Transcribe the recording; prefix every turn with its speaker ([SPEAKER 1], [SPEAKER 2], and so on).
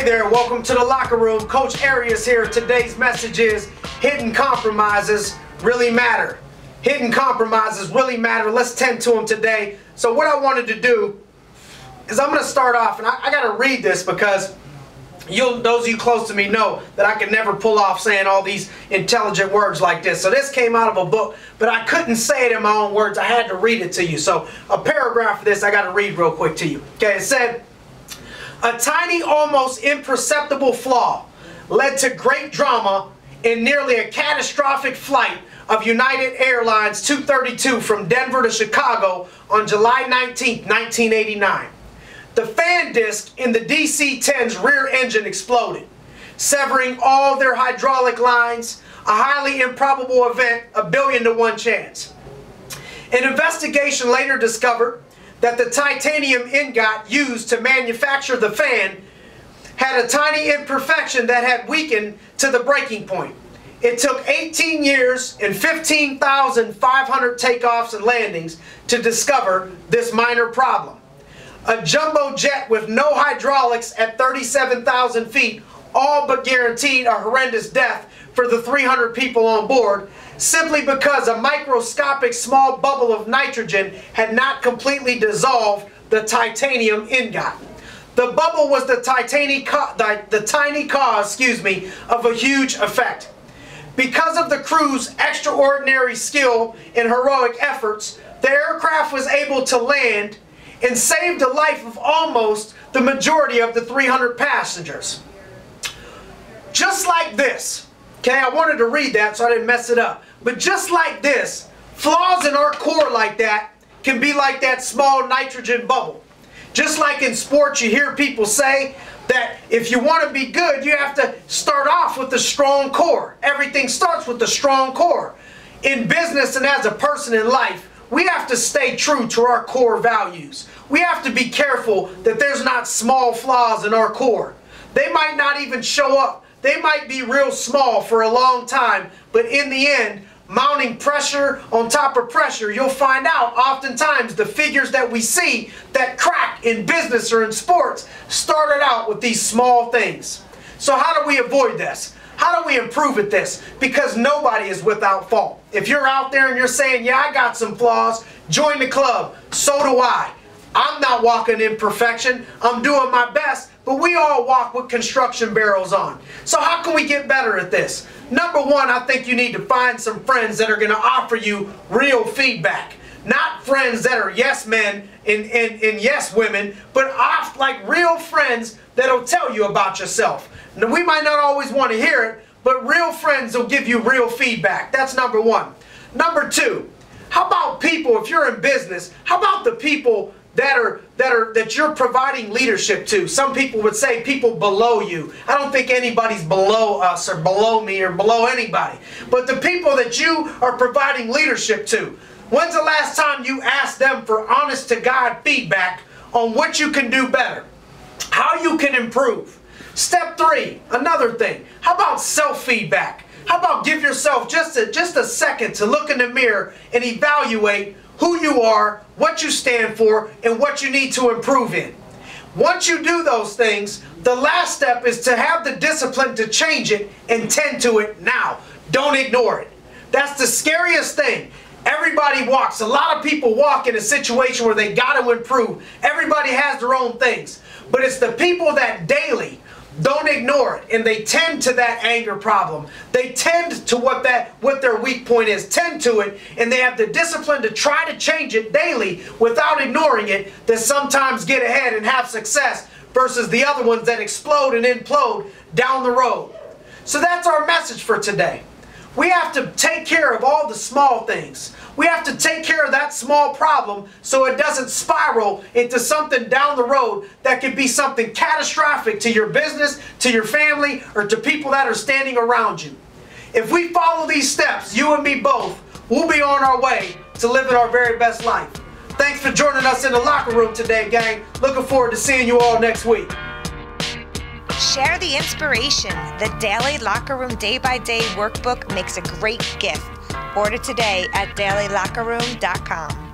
[SPEAKER 1] Hey there, welcome to the locker room. Coach Arias here. Today's message is hidden compromises really matter. Hidden compromises really matter. Let's tend to them today. So what I wanted to do is I'm going to start off, and I got to read this because those of you close to me know that I can never pull off saying all these intelligent words like this. So this came out of a book, but I couldn't say it in my own words. I had to read it to you. So a paragraph of this I got to read real quick to you. Okay, it said, a tiny, almost imperceptible flaw led to great drama in nearly a catastrophic flight of United Airlines 232 from Denver to Chicago on July 19, 1989. The fan disc in the DC-10's rear engine exploded, severing all their hydraulic lines, a highly improbable event, a 1,000,000,000 to 1 chance. An investigation later discovered that the titanium ingot used to manufacture the fan had a tiny imperfection that had weakened to the breaking point. It took 18 years and 15,500 takeoffs and landings to discover this minor problem. A jumbo jet with no hydraulics at 37,000 feet all but guaranteed a horrendous death for the 300 people on board, simply because a microscopic small bubble of nitrogen had not completely dissolved the titanium ingot. The bubble was the tiny cause, of a huge effect. Because of the crew's extraordinary skill and heroic efforts, the aircraft was able to land and saved the life of almost the majority of the 300 passengers. Just like this, okay, I wanted to read that so I didn't mess it up, but just like this, flaws in our core like that can be like that small nitrogen bubble. Just like in sports, you hear people say that if you want to be good, you have to start off with a strong core. Everything starts with a strong core. In business and as a person in life, we have to stay true to our core values. We have to be careful that there's not small flaws in our core. They might not even show up. They might be real small for a long time, but in the end, mounting pressure on top of pressure, you'll find out oftentimes the figures that we see that crack in business or in sports started out with these small things. So how do we avoid this? How do we improve at this? Because nobody is without fault. If you're out there and you're saying, yeah, I got some flaws, join the club. So do I. I'm not walking in perfection. I'm doing my best, but we all walk with construction barrels on. So how can we get better at this? Number one, I think you need to find some friends that are going to offer you real feedback. Not friends that are yes men and yes women, but like real friends that'll tell you about yourself. Now, we might not always want to hear it, but real friends will give you real feedback. That's number one. Number two, how about people, if you're in business, how about the people that you're providing leadership to? Some people would say people below you. I don't think anybody's below us or below me or below anybody. But the people that you are providing leadership to, when's the last time you asked them for honest to God feedback on what you can do better? How you can improve? Step three, another thing. How about self-feedback? How about give yourself just a second to look in the mirror and evaluate who you are, what you stand for, and what you need to improve in. Once you do those things, the last step is to have the discipline to change it and tend to it now. Don't ignore it. That's the scariest thing. Everybody walks. A lot of people walk in a situation where they got to improve. Everybody has their own things. But it's the people that daily don't ignore it, and they tend to that anger problem. They tend to what their weak point is, tend to it, and they have the discipline to try to change it daily without ignoring it, that sometimes get ahead and have success versus the other ones that explode and implode down the road. So that's our message for today. We have to take care of all the small things. We have to take care of that small problem so it doesn't spiral into something down the road that could be something catastrophic to your business, to your family, or to people that are standing around you. If we follow these steps, you and me both, we'll be on our way to living our very best life. Thanks for joining us in the locker room today, gang. Looking forward to seeing you all next week.
[SPEAKER 2] Share the inspiration. The Daily Locker Room Day by Day workbook makes a great gift. Order today at dailylockerroom.com.